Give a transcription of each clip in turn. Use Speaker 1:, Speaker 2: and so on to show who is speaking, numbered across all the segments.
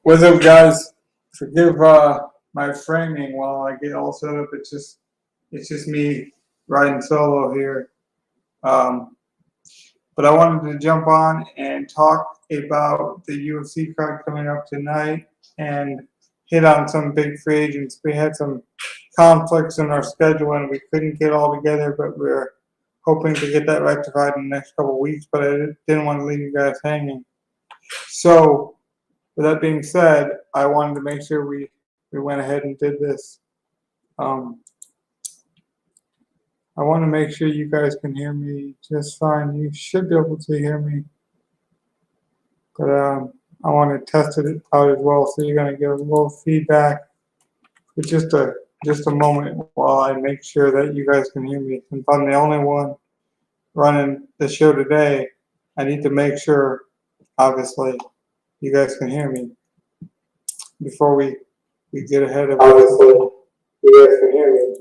Speaker 1: What's up, guys? Forgive my framing while I get all set up. It's just me riding solo here. Um, but I wanted to jump on and talk about the UFC card coming up tonight and hit on some big free agents. We had some conflicts in our schedule and we couldn't get all together, but we're hoping to get that rectified in the next couple of weeks. But I didn't want to leave you guys hanging. So, with that being said, I wanted to make sure we went ahead and did this. Um, I want to make sure you guys can hear me just fine. You should be able to hear me, but I want to test it out as well. So you're going to get a little feedback for just a moment while I make sure that you guys can hear me. Since I'm the only one running the show today, I need to make sure, obviously, you guys can hear me before we get ahead of it. You guys can hear me.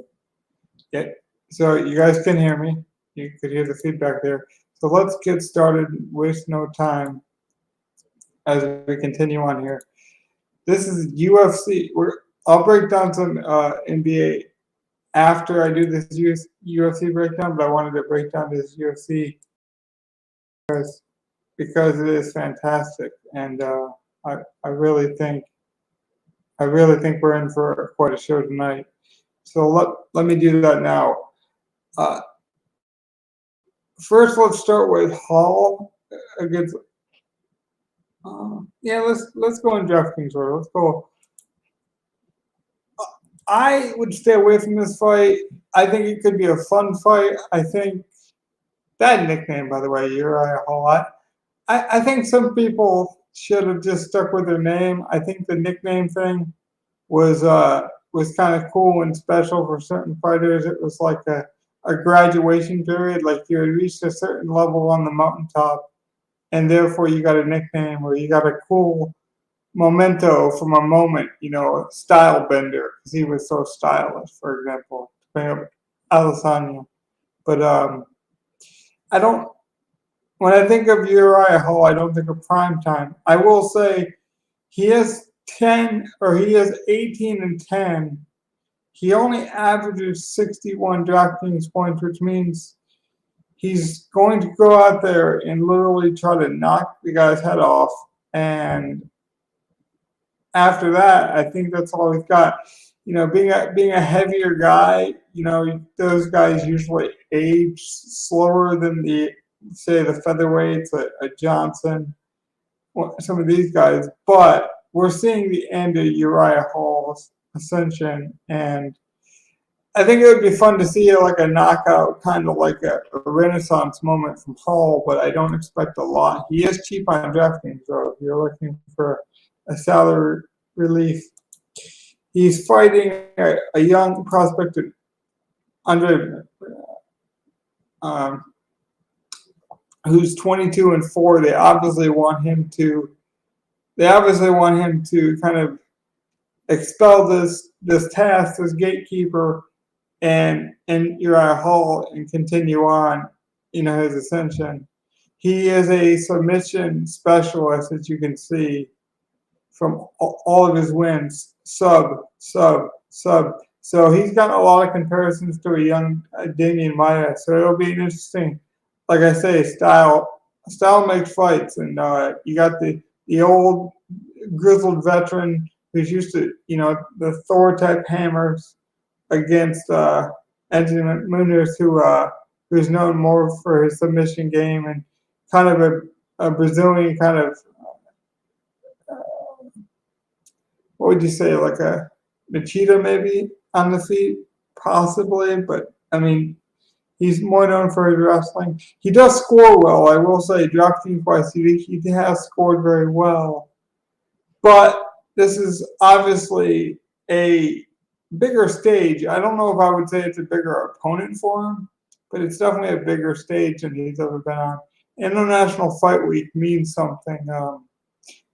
Speaker 1: Yeah. So you guys can hear me. You could hear the feedback there. So let's get started. Waste no time as we continue on here. This is UFC. I'll break down some NBA after I do this UFC breakdown, but I wanted to break down this UFC because it is fantastic, and I really think we're in for quite a show tonight. So let me do that now. First, let's start with Hall against. Let's go in DraftKings order. Let's go. I would stay away from this fight. I think it could be a fun fight. I think that nickname, by the way, Uriah Hall. I think some people should have just stuck with their name. I think the nickname thing was kind of cool and special for certain fighters. It was like a graduation period, like you had reached a certain level on the mountaintop, and therefore you got a nickname or you got a cool memento from a moment, a style bender, because he was so stylish, for example, to bring up Adesanya. But I don't. When I think of Uriah Hall, I don't think of prime time. I will say he has 18 and 10. He only averages 61 DraftKings points, which means he's going to go out there and literally try to knock the guy's head off. And after that, I think that's all he's got. Being a heavier guy, those guys usually age slower than the featherweights, a Johnson, some of these guys. But we're seeing the end of Uriah Hall's ascension, and I think it would be fun to see like a knockout, kind of like a renaissance moment from Hall, but I don't expect a lot. He is cheap on DraftKings, so if you're looking for a salary relief, he's fighting a young prospect, Andre, who's 22 and 4. They obviously want him to kind of expel this task, this gatekeeper, and Uriah Hall, and continue on, his ascension. He is a submission specialist, as you can see from all of his wins. Sub. So he's got a lot of comparisons to a young Damian Maia. So it'll be interesting. Like I say, style makes fights, and you got the old grizzled veteran who's used to, the Thor type hammers against Anthony Munoz, who's known more for his submission game and kind of a Brazilian kind of what would you say, like a Machida maybe on the feet, possibly. But I mean, he's more known for his wrestling. He does score well, I will say. DraftKings wise, he has scored very well. But this is obviously a bigger stage. I don't know if I would say it's a bigger opponent for him, but it's definitely a bigger stage than he's ever been on. International Fight Week means something.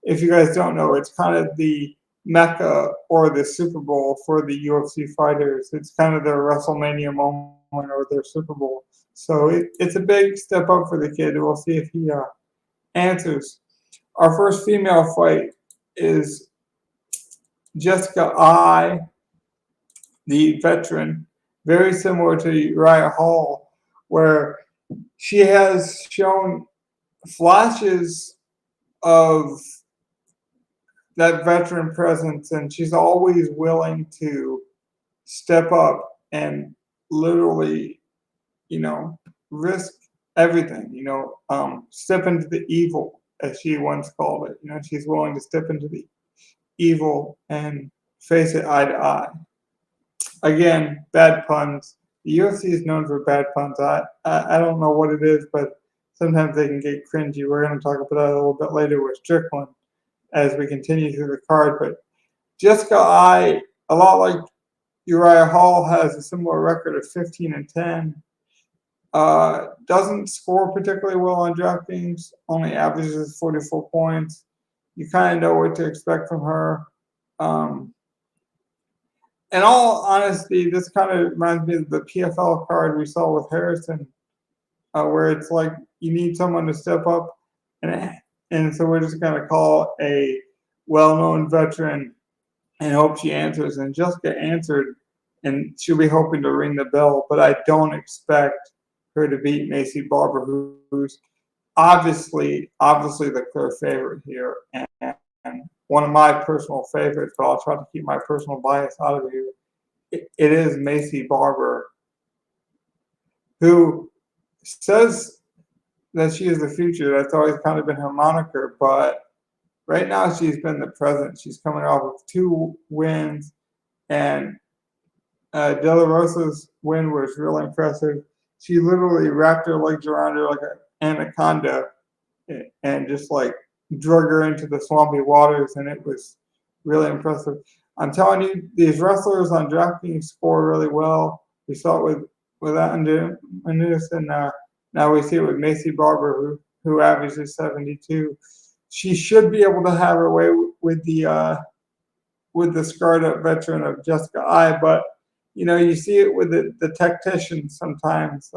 Speaker 1: If you guys don't know, it's kind of the Mecca or the Super Bowl for the UFC fighters. It's kind of their WrestleMania moment or their Super Bowl. So it's a big step up for the kid. We'll see if he answers. Our first female fight is Jessica I, the veteran, very similar to Uriah Hall, where she has shown flashes of that veteran presence, and she's always willing to step up and literally, risk everything, step into the evil, as she once called it. She's willing to step into the evil and face it eye to eye. Again, bad puns. The UFC is known for bad puns. I don't know what it is, but sometimes they can get cringy. We're going to talk about that a little bit later with Strickland as we continue through the card. But Jessica I, a lot like Uriah Hall, has a similar record of 15-10. Doesn't score particularly well on DraftKings, only averages 44 points. You kind of know what to expect from her. In all honesty, this kind of reminds me of the PFL card we saw with Harrison, where it's like you need someone to step up, and so we're just going to call a well-known veteran and hope she answers. And Jessica answered, and she'll be hoping to ring the bell, but I don't expect her to beat Macy Barber, who's obviously the clear favorite here, and one of my personal favorites, but I'll try to keep my personal bias out of here. It is Macy Barber, who says that she is the future. That's always kind of been her moniker, but right now she's been the present. She's coming off of 2 wins, and De La Rosa's win was really impressive. She literally wrapped her legs around her like an anaconda and just like drug her into the swampy waters, and it was really impressive. I'm telling you, these wrestlers on DraftKings score really well. We saw it with Andrews, and now we see it with Macy Barber, who averages 72. She should be able to have her way with the scarred up veteran of Jessica I, but you see it with the tacticians sometimes.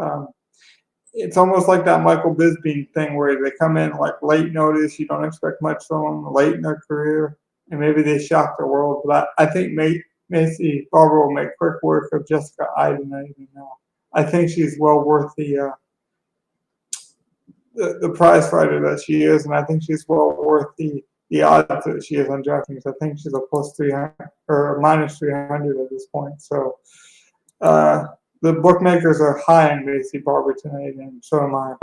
Speaker 1: It's almost like that Michael Bisping thing where they come in like late notice, you don't expect much from them late in their career, and maybe they shock the world. But I think Macy Barber will make quick work of Jessica I tonight. I think she's well worth the prize fighter that she is, and I think she's well worth the odds that she is on DraftKings. I think she's a plus 300 or minus 300 at this point. So the bookmakers are high on Macy Barber tonight, and so am I.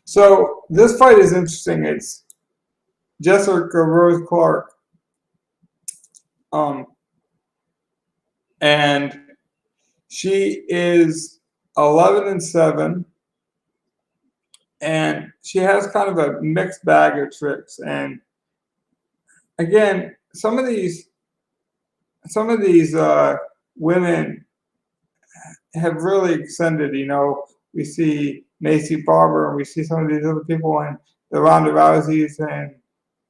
Speaker 1: So this fight is interesting. It's Jessica Rose Clark, and she is 11-7, and she has kind of a mixed bag of tricks. And again, some of these women have really extended. We see Macy Barber, and we see some of these other people, and the Ronda Rouseys, and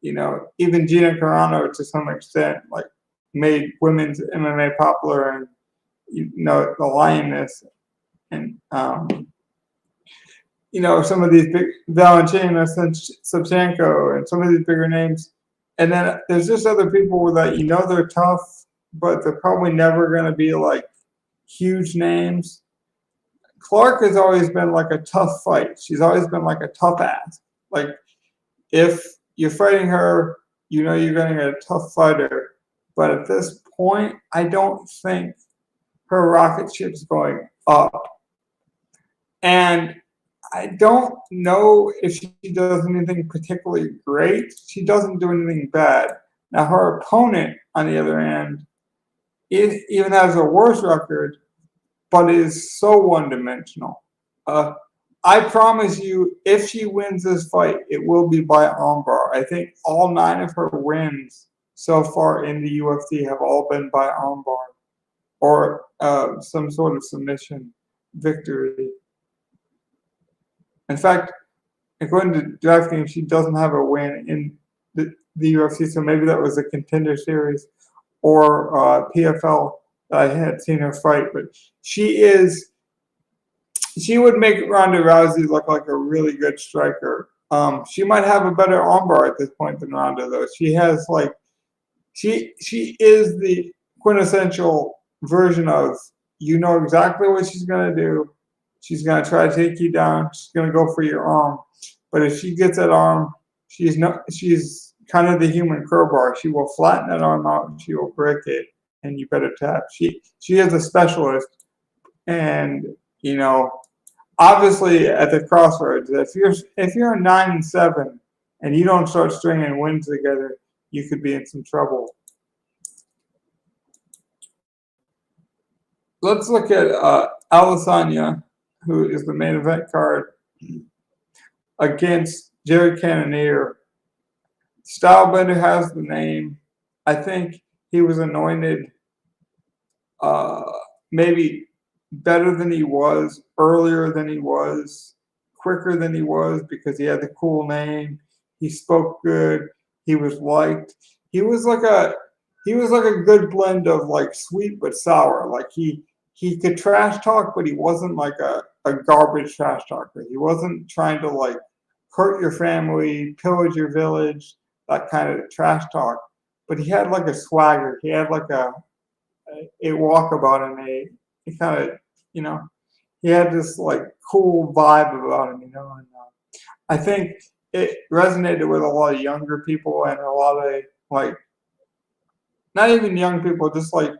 Speaker 1: even Gina Carano to some extent, like made women's MMA popular, and the Lioness, and some of these big Valentina Shevchenko, and some of these bigger names. And then there's just other people that they're tough, but they're probably never going to be like huge names. Clark has always been like a tough fight. She's always been like a tough ass. Like if you're fighting her, you're going to get a tough fighter. But at this point, I don't think her rocket ship's going up. And I don't know if she does anything particularly great. She doesn't do anything bad. Now, her opponent, on the other hand, even has a worse record, but is so one-dimensional. I promise you, if she wins this fight, it will be by armbar. I think all 9 of her wins so far in the UFC have all been by armbar or some sort of submission victory. In fact, according to DraftKings, she doesn't have a win in the UFC, so maybe that was a Contender Series or PFL that I had seen her fight. But she would make Ronda Rousey look like a really good striker. She might have a better armbar at this point than Ronda, though. She has like she is the quintessential version of you know exactly what she's gonna do. She's gonna try to take you down. She's gonna go for your arm. But if she gets that arm, she's kind of the human crowbar. She will flatten that arm out and she will break it, and you better tap. She is a specialist, and you know obviously at the crossroads, if you're 9-7 and you don't start stringing wins together, you could be in some trouble. Let's look at Adesanya, who is the main event card, against Jerry Cannonier. Stylebender has the name. I think he was anointed maybe better than he was, earlier than he was, quicker than he was, because he had the cool name. He spoke good. He was liked. He was like a good blend of like sweet but sour. Like he could trash talk, but he wasn't like a garbage trash talker. He wasn't trying to like hurt your family, pillage your village, that kind of trash talk. But he had like a swagger. He had like a walk about him. He kind of, you know, he had this like cool vibe about him, you know. And I think it resonated with a lot of younger people and a lot of like, not even young people, just like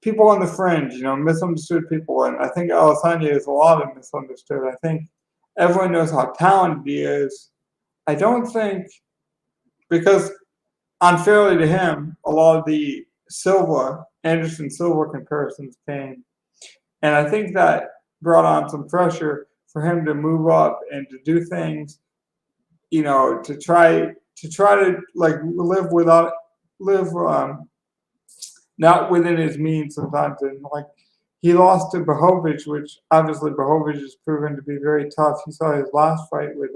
Speaker 1: people on the fringe, you know, misunderstood people. And I think Adesanya is a lot of misunderstood. I think everyone knows how talented he is. I don't think, because unfairly to him, a lot of the Anderson Silva comparisons came. And I think that brought on some pressure for him to move up and to do things, you know, to try to like live not within his means sometimes. And like he lost to Bohovich, which obviously Bohovich has proven to be very tough. You saw his last fight with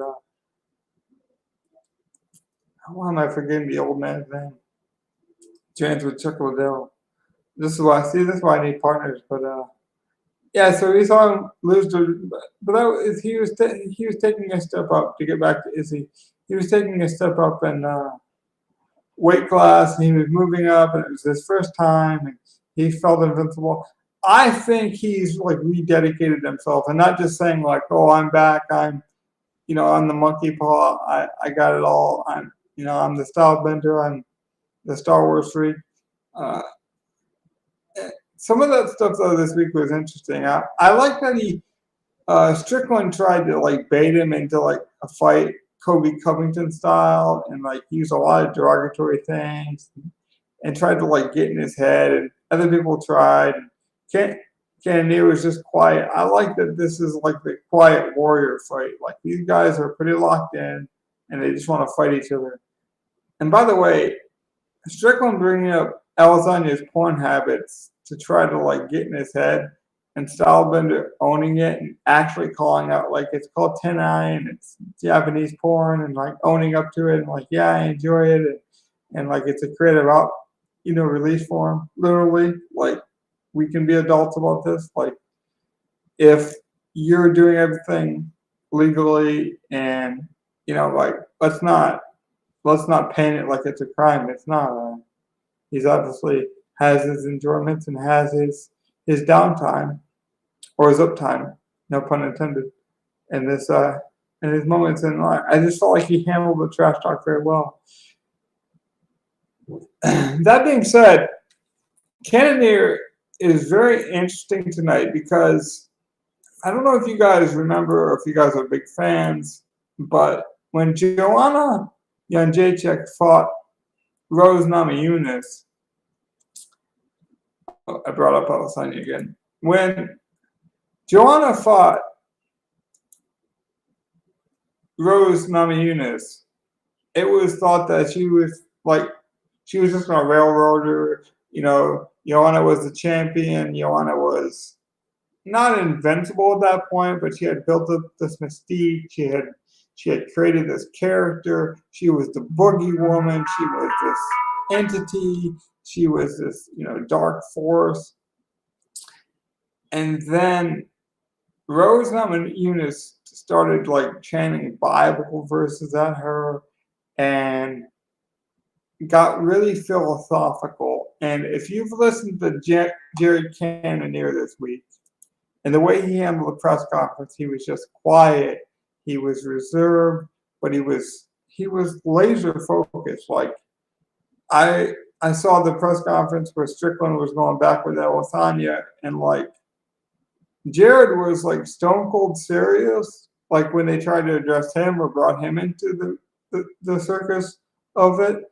Speaker 1: why am I forgetting the old man's name? Trains with Chuck Liddell. This is why I need partners. But yeah, so we saw him lose to, but he was taking a step up. To get back to Izzy, he was taking a step up in weight class, and he was moving up, and it was his first time, and he felt invincible. I think he's like rededicated himself, and not just saying like, "Oh, I'm back. I'm the monkey paw. I got it all. I'm the style bender. I'm the Star Wars freak." Some of that stuff though this week was interesting. I like that he Strickland tried to like bait him into like a fight Kobe Covington style, and like use a lot of derogatory things and tried to like get in his head, and other people tried. Cannonier was just quiet. I like that this is like the quiet warrior fight. Like these guys are pretty locked in and they just want to fight each other. And by the way, Strickland bringing up Adesanya's porn habits to try to like get in his head, and Stylebender owning it and actually calling out like it's called Tenai and it's Japanese porn, and like owning up to it and like, yeah, I enjoy it, and like it's a creative release form. Literally, like we can be adults about this. Like if you're doing everything legally, and like let's not paint it like it's a crime. It's not. He's obviously has his enjoyments and has his downtime or his uptime, no pun intended, in this in his moments in life. I just felt like he handled the trash talk very well. That being said, Cannonier is very interesting tonight because I don't know if you guys remember or if you guys are big fans, but when Joanna Jędrzejczyk fought Rose Namajunas, I brought up Adesanya again. When Joanna fought Rose Namajunas, it was thought that she was just going to railroad her. Joanna was the champion. Joanna was not invincible at that point, but she had built up this mystique. She had created this character. She was the boogie woman. She was this entity. She was this, dark force. And then Rose Namajunas started like chanting Bible verses at her and got really philosophical. And if you've listened to Jerry Cannonier this week, and the way he handled the press conference, he was just quiet. He was reserved, but he was laser focused. Like I saw the press conference where Strickland was going back with Adesanya, and like Jared was like stone cold serious. Like when they tried to address him or brought him into the circus of it.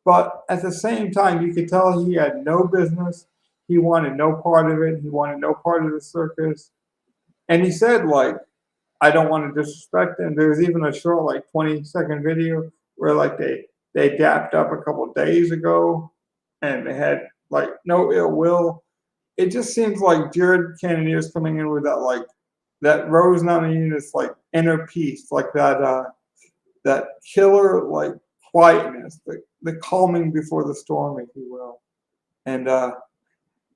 Speaker 1: But at the same time, you could tell he had no business. He wanted no part of it. He wanted no part of the circus. And he said, like, I don't want to disrespect him. There was even a short, like 20-second video where like they dapped up a couple of days ago and they had like no ill will. It just seems like Jared Cannonier's coming in with that Rose Namajunas like inner peace, like that killer like quietness, the calming before the storm, if you will. And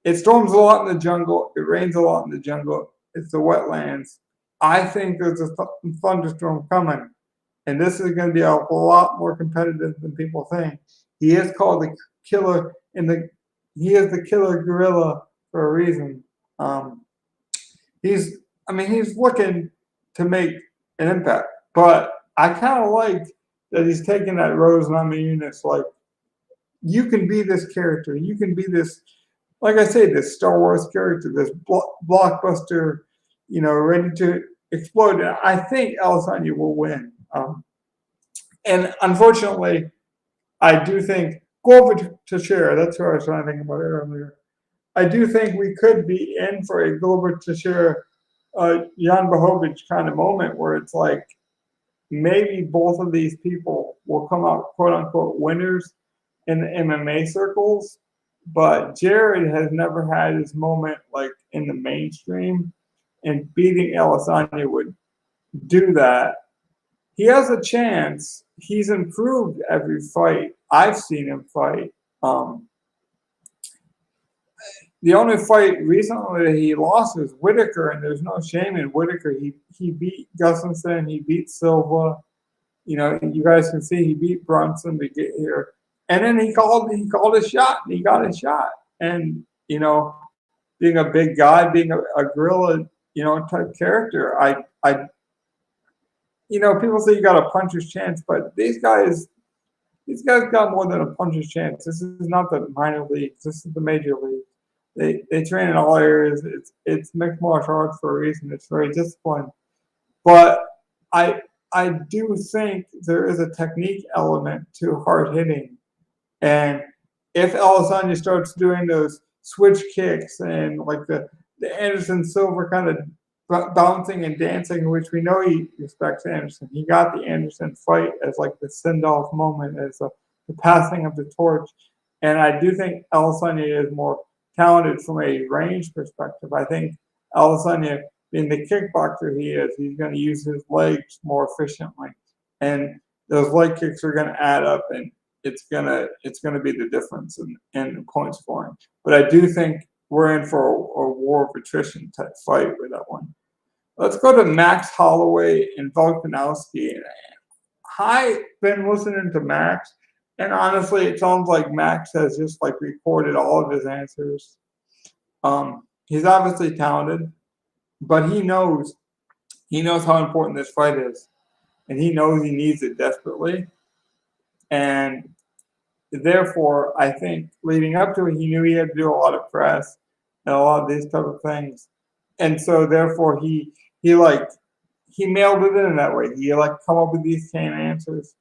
Speaker 1: it storms a lot in the jungle. It rains a lot in the jungle. It's the wetlands. I think there's a thunderstorm coming, and this is going to be a lot more competitive than people think. He is called the killer he is the killer gorilla for a reason. He's looking to make an impact, but I kind of like that he's taking that Rose Namajunas. Like, you can be this character. You can be this, like I say, this Star Wars character, this blockbuster, ready to explode. And I think Adesanya will win. And unfortunately, I do think Glover Teixeira, that's who I was trying to think about earlier. I do think we could be in for a Glover Teixeira, Jan Blachowicz kind of moment where it's like maybe both of these people will come out quote unquote winners in the MMA circles, but Jared has never had his moment like in the mainstream, and beating Adesanya would do that. He has a chance. He's improved every fight I've seen him fight. The only fight recently that he lost was Whitaker, and there's no shame in Whitaker. He beat Gustafsson, he beat Silva. You guys can see he beat Brunson to get here. And then he called a shot, and he got a shot. And, being a big guy, being a gorilla, type character, people say you got a puncher's chance, but these guys got more than a puncher's chance. This is not the minor leagues. This is the major league. They train in all areas. It's mixed martial arts for a reason. It's very disciplined. But I do think there is a technique element to hard hitting. And if Adesanya starts doing those switch kicks and like the Anderson Silva kind of bouncing and dancing, which we know he respects Anderson. He got the Anderson fight as like the send-off moment, as the passing of the torch. And I do think Adesanya is more talented from a range perspective. I think Adesanya, being the kickboxer he is, he's going to use his legs more efficiently, and those leg kicks are going to add up, and it's gonna be the difference in point scoring. But I do think we're in for a war of attrition type fight with that one. Let's go to Max Holloway and Volkanovski. I've been listening to Max, and honestly, it sounds like Max has just like recorded all of his answers. He's obviously talented, but he knows how important this fight is, and he knows he needs it desperately. And therefore, I think leading up to it, he knew he had to do a lot of press and a lot of these type of things, and so therefore he mailed it in that way. He come up with these same answers.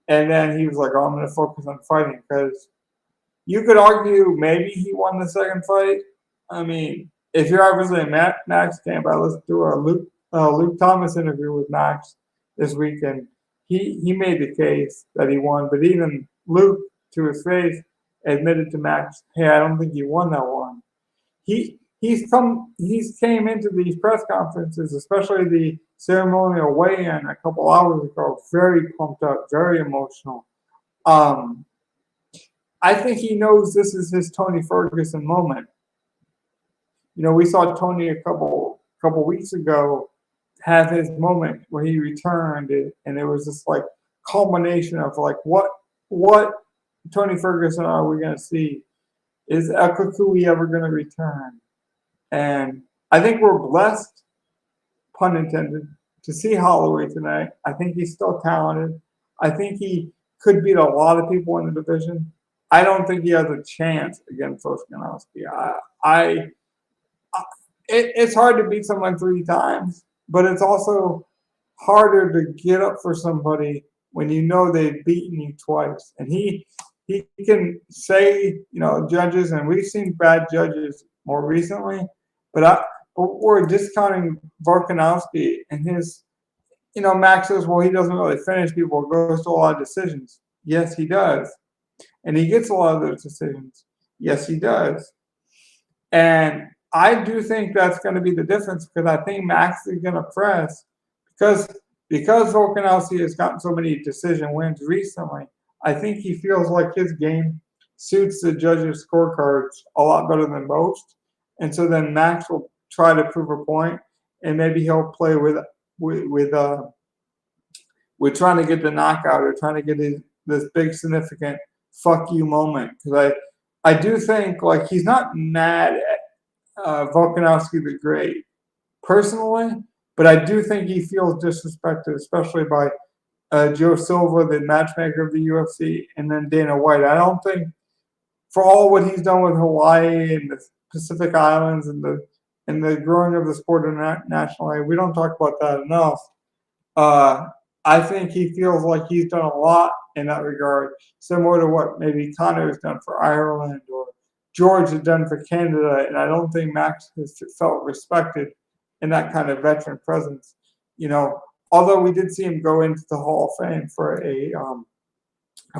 Speaker 1: And then he was like, "Oh, I'm going to focus on fighting," because you could argue maybe he won the second fight. I mean, if you're obviously a Max fan, I listened to a Luke Thomas interview with Max this weekend. He made the case that he won, but even Luke, to his face, admitted to Max, "Hey, I don't think you won that one." He's came into these press conferences, especially the ceremonial weigh-in a couple hours ago, very pumped up, very emotional. I think he knows this is his Tony Ferguson moment. We saw Tony a couple couple weeks ago had his moment where he returned, and it was this like culmination of like what Tony Ferguson are we going to see? Is Ekukui ever going to return? And I think we're blessed, pun intended, to see Holloway tonight. I think he's still talented. I think he could beat a lot of people in the division. I don't think he has a chance against Volkanovski. It's hard to beat someone 3 times, but it's also harder to get up for somebody when you know they've beaten you twice. And he can say, judges, and we've seen bad judges more recently, but we're discounting Volkanovski and his, Max says, well, he doesn't really finish people, goes to a lot of decisions. Yes, he does. And he gets a lot of those decisions. Yes, he does. And I do think that's going to be the difference, because I think Max is going to press because Volkanovski has gotten so many decision wins recently. I think he feels like his game suits the judges' scorecards a lot better than most, and so then Max will try to prove a point, and maybe he'll play with trying to get the knockout or trying to get this big significant fuck you moment, because I do think like he's not mad at Volkanovski the Great personally, but I do think he feels disrespected, especially by Joe Silva, the matchmaker of the UFC, and then Dana White. I don't think, for all what he's done with Hawaii and the Pacific Islands and the growing of the sport internationally, we don't talk about that enough. I think he feels like he's done a lot in that regard, similar to what maybe Connor has done for Ireland or George has done for Canada, and I don't think Max has felt respected in that kind of veteran presence. Although we did see him go into the Hall of Fame for a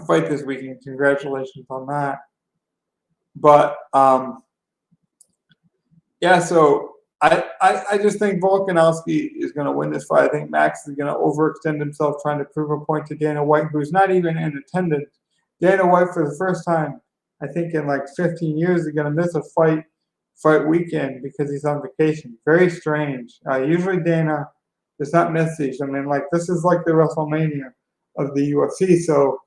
Speaker 1: fight this weekend. Congratulations on that. But yeah, so I just think Volkanovski is going to win this fight. I think Max is going to overextend himself trying to prove a point to Dana White, who's not even in attendance. Dana White, for the first time, I think in like 15 years, is going to miss a fight weekend because he's on vacation. Very strange. Usually Dana does not miss these. I mean, like, this is like the WrestleMania of the UFC. So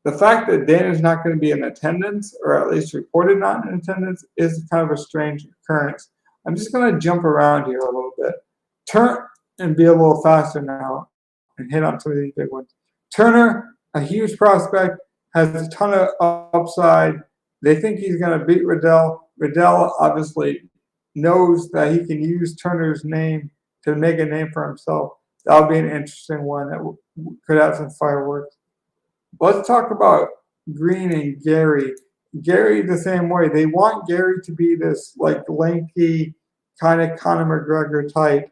Speaker 1: the fact that Dana's not going to be in attendance, or at least reported not in attendance, is kind of a strange occurrence. I'm just going to jump around here a little bit. Turn and be a little faster now and hit on some of these big ones. Turner, a huge prospect, has a ton of upside. They think he's going to beat Riddell. Riddell obviously knows that he can use Turner's name to make a name for himself. That'll be an interesting one that could have some fireworks. Let's talk about Green and Gary. Gary the same way. They want Gary to be this like lanky kind of Conor McGregor type.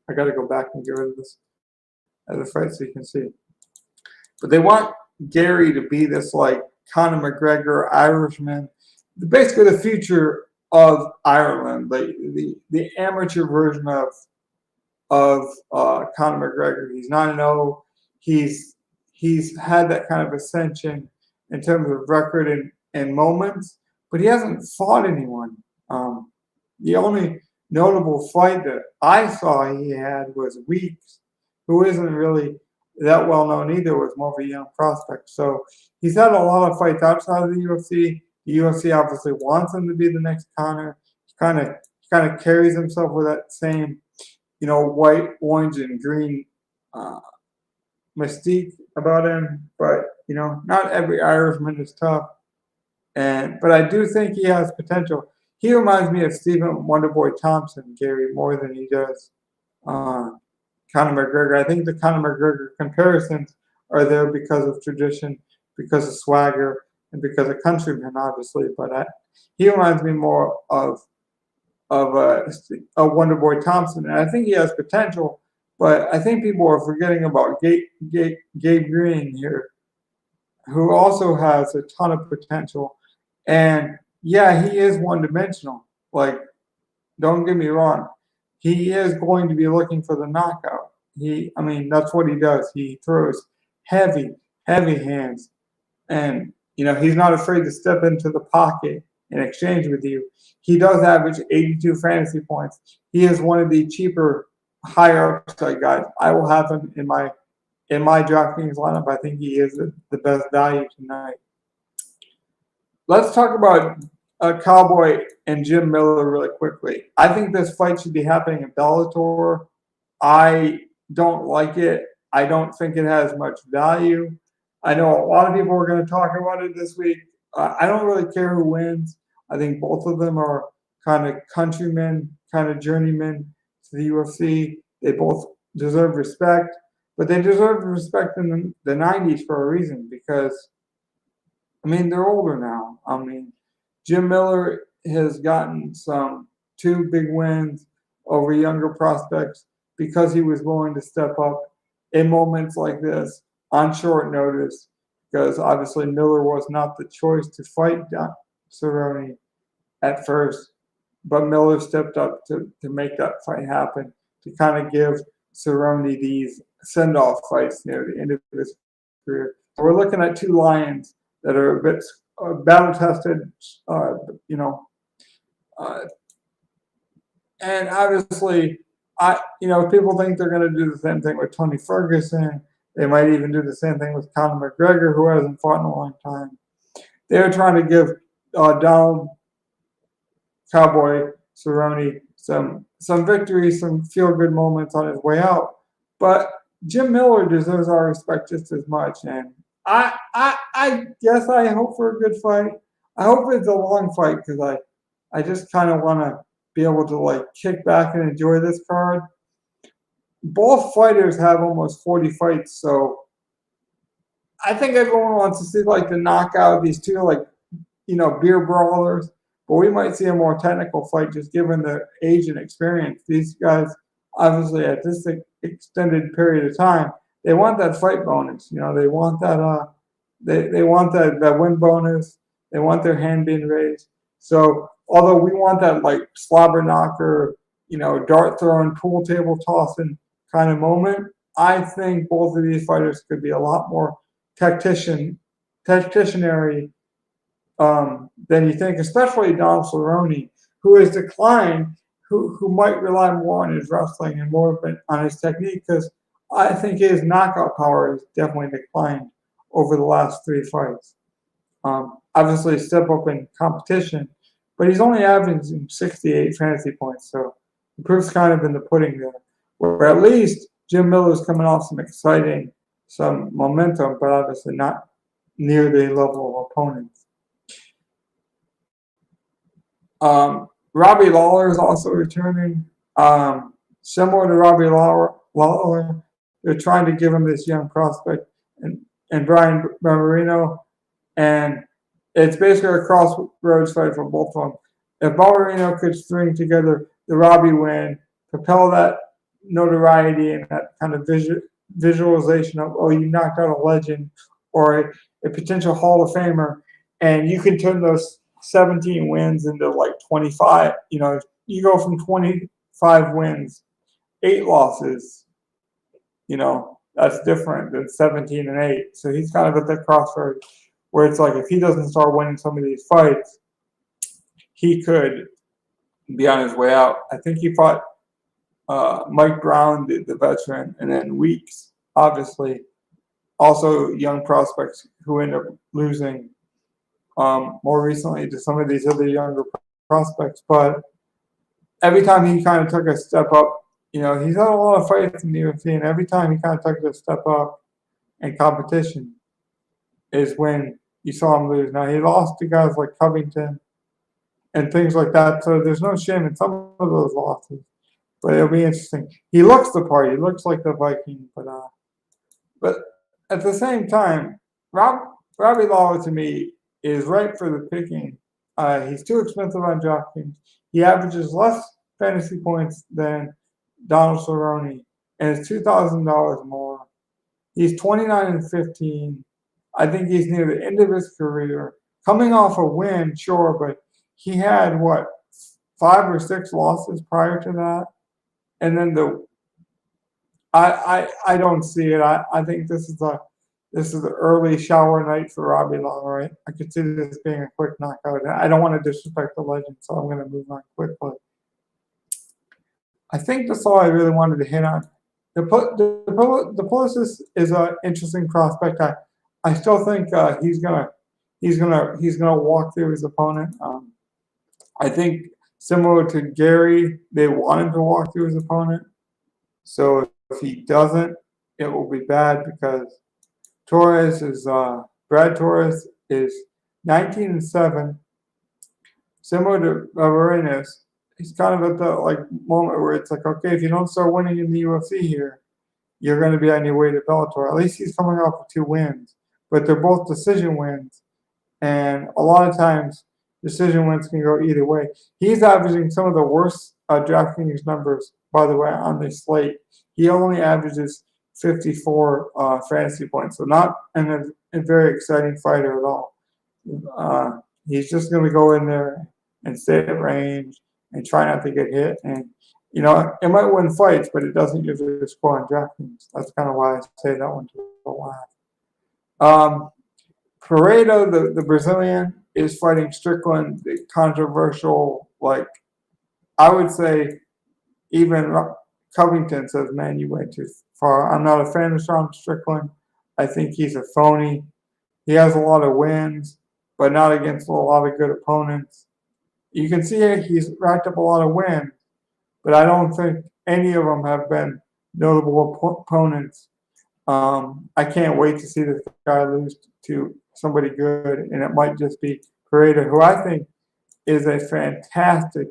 Speaker 1: I got to go back and get rid of this other fight so you can see. But they want Gary to be this like Conor McGregor Irishman, basically the future of Ireland, like the amateur version of Conor McGregor. He's 9-0. He's had that kind of ascension in terms of record and moments, but he hasn't fought anyone. The only notable fight that I saw he had was Weeks, who isn't really that well known either, was more of a young prospect. So he's had a lot of fights outside of the UFC. The UFC obviously wants him to be the next Conor. He kind of carries himself with that same, white, orange, and green mystique about him. But not every Irishman is tough. But I do think he has potential. He reminds me of Stephen Wonderboy Thompson, Gary, more than he does Conor McGregor. I think the Conor McGregor comparisons are there because of tradition, because of swagger, and because of countrymen, obviously. But he reminds me more of Wonderboy Thompson, and I think he has potential. But I think people are forgetting about Gabe Green here, who also has a ton of potential. And yeah, he is one-dimensional. Like, don't get me wrong. He is going to be looking for the knockout. That's what he does. He throws heavy hands. And, he's not afraid to step into the pocket in exchange with you. He does average 82 fantasy points. He is one of the cheaper, higher upside guys. I will have him in my DraftKings lineup. I think he is the best value tonight. Let's talk about Cowboy and Jim Miller really quickly. I think this fight should be happening in Bellator. I don't like it. I don't think it has much value. I know a lot of people are going to talk about it this week. I don't really care who wins. I think both of them are kind of countrymen, kind of journeymen to the UFC. They both deserve respect, but they deserve respect in the 90s for a reason because, I mean, they're older now. I mean, Jim Miller has gotten two big wins over younger prospects because he was willing to step up in moments like this on short notice, because obviously Miller was not the choice to fight Cerrone at first, but Miller stepped up to make that fight happen, to kind of give Cerrone these send-off fights near the end of his career. So we're looking at two lions that are a bit battle-tested, and obviously, people think they're going to do the same thing with Tony Ferguson. They might even do the same thing with Conor McGregor, who hasn't fought in a long time. They're trying to give Donald Cowboy Cerrone some victories, some feel-good moments on his way out. But Jim Miller deserves our respect just as much. And I guess I hope for a good fight. I hope it's a long fight because I just kind of want to be able to kick back and enjoy this card. Both fighters have almost 40 fights, so I think everyone wants to see the knockout, these two beer brawlers, but we might see a more technical fight just given the age and experience. These guys, obviously, at this extended period of time, they want that fight bonus. They want that they want that win bonus. They want their hand being raised. So although we want that slobber knocker, dart throwing, pool table tossing kind of moment, I think both of these fighters could be a lot more tacticianary than you think, especially Donald Cerrone, who has declined, who might rely more on his wrestling and more on his technique, because I think his knockout power has definitely declined over the last three fights. Obviously, step up in competition, but he's only averaging 68 fantasy points, so the proof's kind of in the pudding there. Where at least Jim Miller's coming off some momentum, but obviously not near the level of opponents. Robbie Lawler is also returning. Similar to Robbie Lawler, they're trying to give him this young prospect and Brian Barberino, and it's basically a crossroads fight for both of them. If Barberino could string together the Robbie win, propel that notoriety and that kind of visualization of, you knocked out a legend or a potential Hall of Famer, and you can turn those 17 wins into 25. You go from 25 wins, 8 losses. That's different than 17 and 8. So he's kind of at that crossroads where it's if he doesn't start winning some of these fights, he could be on his way out. I think he fought Mike Brown, the veteran, and then Weeks, obviously, also young prospects who end up losing more recently to some of these other younger prospects. But every time he kind of took a step up, he's had a lot of fights in the UFC, and every time he kind of took a step up in competition is when you saw him lose. Now, he lost to guys like Covington and things like that, so there's no shame in some of those losses. But it'll be interesting. He looks the part. He looks like the Viking, but at the same time, Robbie Lawler to me is ripe for the picking. He's too expensive on DraftKings. He averages less fantasy points than Donald Cerrone, and it's $2,000 more. He's 29-15. I think he's near the end of his career, coming off a win, sure, but he had 5 or 6 losses prior to that. And then I don't see it. I think this is this is the early shower night for Robbie Lawler. I could see this being a quick knockout. I don't want to disrespect the legend, so I'm going to move on quickly. I think that's all I really wanted to hit on. The Pulisic is an interesting prospect. I still think he's gonna walk through his opponent. I think similar to Gary, they want him to walk through his opponent. So if he doesn't, it will be bad because Brad Torres is 19-7, similar to Arenas. He's kind of at the moment where it's like, okay, if you don't start winning in the UFC here, you're going to be on your way to Bellator. At least he's coming off with 2 wins, but they're both decision wins, and a lot of times decision wins can go either way. He's averaging some of the worst DraftKings numbers, by the way, on this slate. He only averages 54 fantasy points, so not a very exciting fighter at all. He's just going to go in there and stay at range and try not to get hit. And, it might win fights, but it doesn't usually score on DraftKings. That's kind of why I say that one to the last. Pereira, the Brazilian, is fighting Strickland, the controversial, I would say even Covington says, man, you went too far. I'm not a fan of Sean Strickland. I think he's a phony. He has a lot of wins, but not against a lot of good opponents. You can see he's racked up a lot of wins, but I don't think any of them have been notable opponents. I can't wait to see this guy lose to somebody good, and it might just be Pereira, who I think is a fantastic,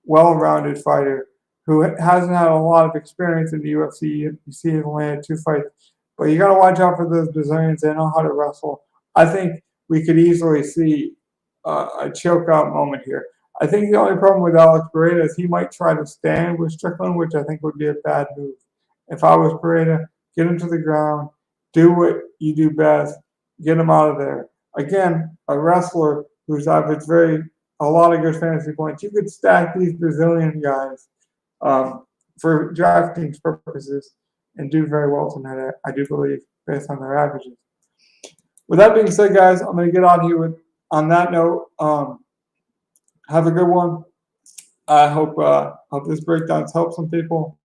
Speaker 1: well-rounded fighter who hasn't had a lot of experience in the UFC. You see he's only had 2 fights, but you got to watch out for those Brazilians. They know how to wrestle. I think we could easily see a choke-out moment here. I think the only problem with Alex Pereira is he might try to stand with Strickland, which I think would be a bad move. If I was Pereira, get him to the ground, do what you do best, get him out of there. Again, a wrestler who's averaged a lot of good fantasy points. You could stack these Brazilian guys for DraftKings purposes and do very well tonight, I do believe, based on their averages. With that being said, guys, I'm going to get out of here on that note. Have a good one. I hope this breakdown's helped some people.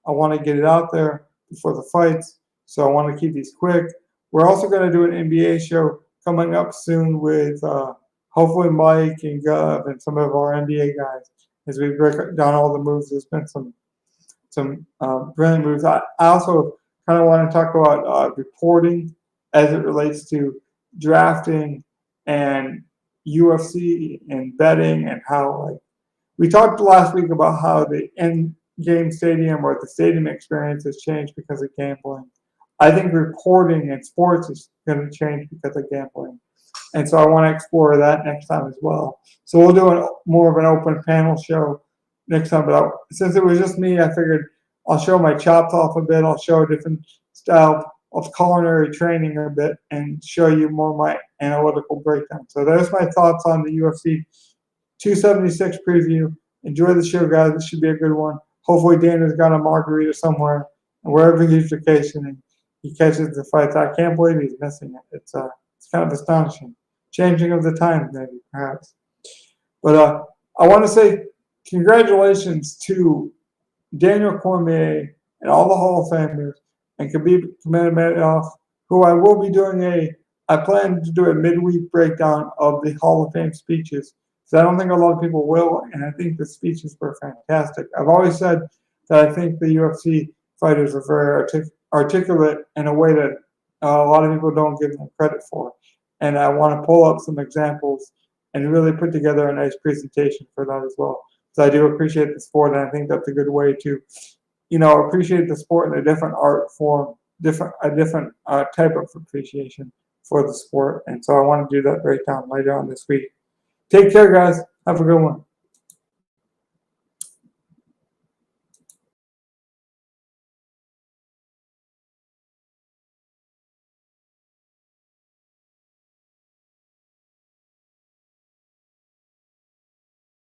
Speaker 1: I want to get it out there before the fights, so I want to keep these quick. We're also going to do an NBA show coming up soon with hopefully Mike and Gov and some of our NBA guys as we break down all the moves. There's been some brilliant moves. I also kind of want to talk about reporting as it relates to drafting and UFC and betting, and how we talked last week about how the in-game stadium or the stadium experience has changed because of gambling. I think reporting in sports is going to change because of gambling, and so I want to explore that next time as well. So we'll do more of an open panel show next time. But since it was just me, I figured I'll show my chops off a bit. I'll show a different style of culinary training a bit and show you more of my analytical breakdown. So there's my thoughts on the UFC 276 preview. Enjoy the show, guys. This should be a good one. Hopefully Dana's got a margarita somewhere, and wherever he's vacationing, he catches the fights. I can't believe he's missing it. It's kind of astonishing. Changing of the times, maybe, perhaps. But I want to say congratulations to Daniel Cormier and all the Hall of Famers and Khabib Nurmagomedov, who I will be doing I plan to do a midweek breakdown of the Hall of Fame speeches. So I don't think a lot of people will, and I think the speeches were fantastic. I've always said that I think the UFC fighters are very articulate in a way that a lot of people don't give them credit for. And I want to pull up some examples and really put together a nice presentation for that as well. So I do appreciate the sport, and I think that's a good way to, appreciate the sport in a different art form, a different type of appreciation for the sport. And so I want to do that breakdown later on this week. Take care, guys. Have a good one.